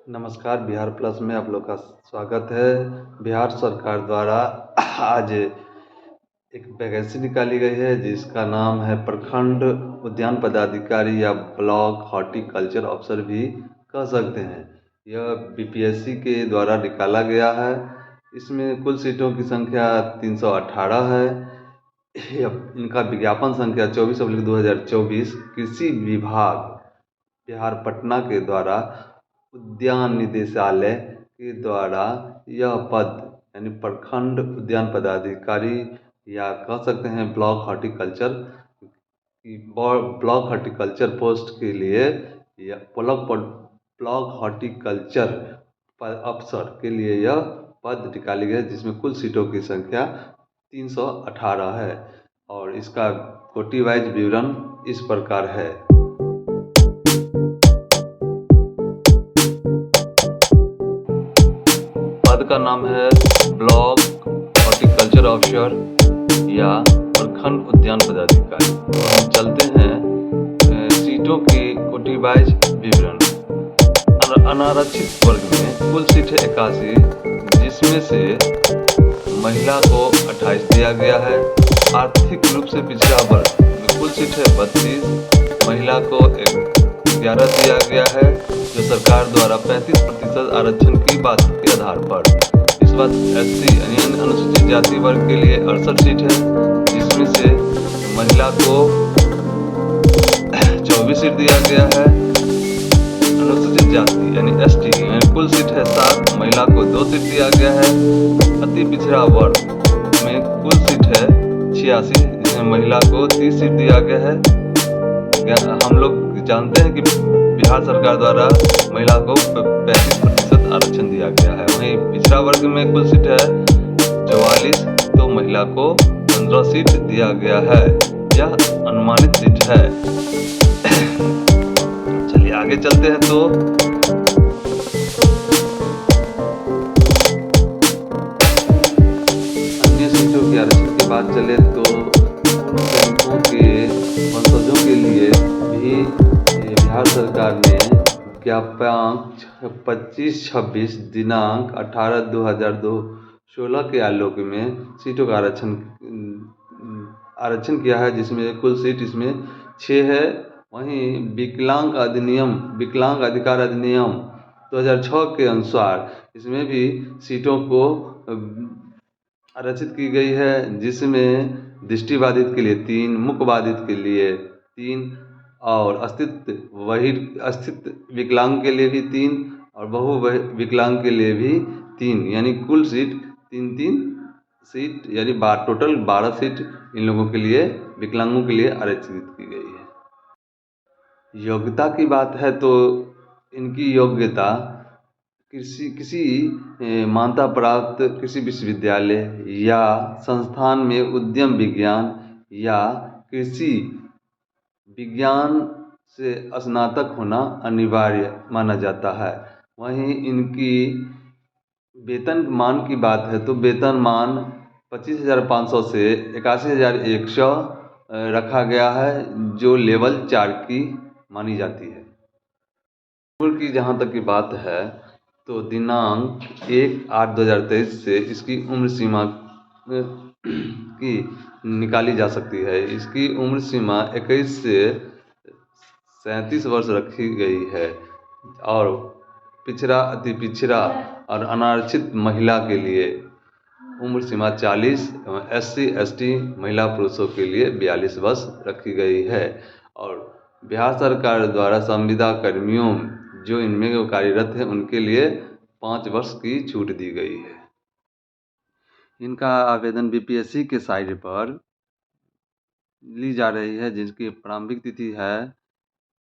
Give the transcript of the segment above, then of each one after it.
नमस्कार, बिहार प्लस में आप लोग का स्वागत है। बिहार सरकार द्वारा आज एक वैकेंसी निकाली गई है जिसका नाम है प्रखंड उद्यान पदाधिकारी या ब्लॉक हॉर्टिकल्चर अफसर भी कह सकते हैं। यह बीपीएससी के द्वारा निकाला गया है। इसमें कुल सीटों की संख्या 318 है। इनका विज्ञापन संख्या 24/2024 कृषि विभाग बिहार पटना के द्वारा उद्यान निदेशालय के द्वारा यह पद यानी प्रखंड उद्यान पदाधिकारी या कह सकते हैं ब्लॉक हॉर्टिकल्चर पोस्ट के लिए या ब्लॉक हॉर्टिकल्चर अफसर के लिए यह पद निकाली गई है, जिसमें कुल सीटों की संख्या 318 है और इसका कोटि वाइज विवरण इस प्रकार है। पद का नाम है ब्लॉक हॉर्टिकल्चर अफसर या प्रखंड उद्यान पदाधिकारी। तो हम चलते हैं सीटों की कोटि वाइज विवरण। अनारक्षित वर्ग में कुल सीट है 81, जिसमें से महिला को 28 दिया गया है। आर्थिक रूप से पिछड़ा वर्ग में कुल सीट है 32, महिला को 11 दिया गया है, जो सरकार द्वारा 35% आरक्षण की बात के आधार पर। इस बात SC यानी अनुसूचित जाति वर्ग के लिए 68 सीट है, जिसमें से महिला को 24 सीट दिया गया है। अनुसूचित जाति यानी ST यानी कुल सीट है 7, महिला को 2 सीट दिया गया है। अति पिछड़ा वर्ग में कुल सीट है 86, जिसमें महिला को 30 सीट दिया गया है। हम लोग जानते हैं कि बिहार सरकार द्वारा महिला को 35% आरक्षण दिया गया है। वहीं पिछड़ा वर्ग में कुल सीट है 44, तो महिला को 15 सीट दिया गया है। यह अनुमानित सीट है। चलिए आगे चलते हैं। तो अन्य सीटों की आरक्षण की बात चले तो बैंकों के वंशजों के लिए भी बिहार सरकार ने ज्ञापक 25/26 दिनांक 18/2016 के आलोक में सीटों का आरक्षण किया है, जिसमें कुल सीट इसमें 6 है। वहीं विकलांग अधिकार अधिनियम 2006 के अनुसार इसमें भी सीटों को आरक्षित की गई है, जिसमें दृष्टिबाधित के लिए 3, मूकबाधित के लिए 3 और अस्थित विकलांग के लिए भी 3 और बहु विकलांग के लिए भी 3, यानी कुल सीट 3 सीट यानी टोटल 12 सीट इन लोगों के लिए, विकलांगों के लिए आरक्षित की गई है। योग्यता की बात है तो इनकी योग्यता किसी मान्यता प्राप्त कृषि विश्वविद्यालय या संस्थान में उद्यम विज्ञान या कृषि विज्ञान से स्नातक होना अनिवार्य माना जाता है। वहीं इनकी वेतनमान की बात है तो वेतनमान 25,500 से 81,100 रखा गया है, जो लेवल 4 की मानी जाती है। उम्र की जहाँ तक की बात है तो दिनांक 1/8/2023 से इसकी उम्र सीमा की निकाली जा सकती है। इसकी उम्र सीमा 21 से 37 वर्ष रखी गई है और पिछड़ा, अति पिछड़ा और अनारक्षित महिला के लिए उम्र सीमा 40 एवं SC ST महिला पुरुषों के लिए 42 वर्ष रखी गई है। और बिहार सरकार द्वारा संविदा कर्मियों जो इनमें कार्यरत हैं उनके लिए 5 वर्ष की छूट दी गई है। इनका आवेदन BPSC के साइट पर ली जा रही है, जिसकी प्रारंभिक तिथि है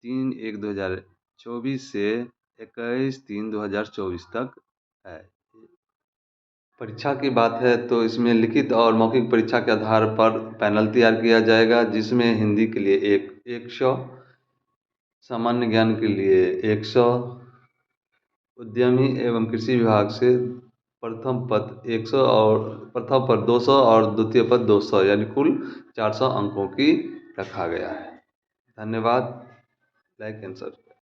3/1/2024 से 21/3/2024 तक है। परीक्षा की बात है तो इसमें लिखित और मौखिक परीक्षा के आधार पर पैनल तैयार किया जाएगा, जिसमें हिंदी के लिए 100, सामान्य ज्ञान के लिए 100, उद्यमी एवं कृषि विभाग से प्रथम पद 100 और प्रथम पद 200 और द्वितीय पद 200, यानी कुल 400 अंकों की रखा गया है। धन्यवाद। Like and share.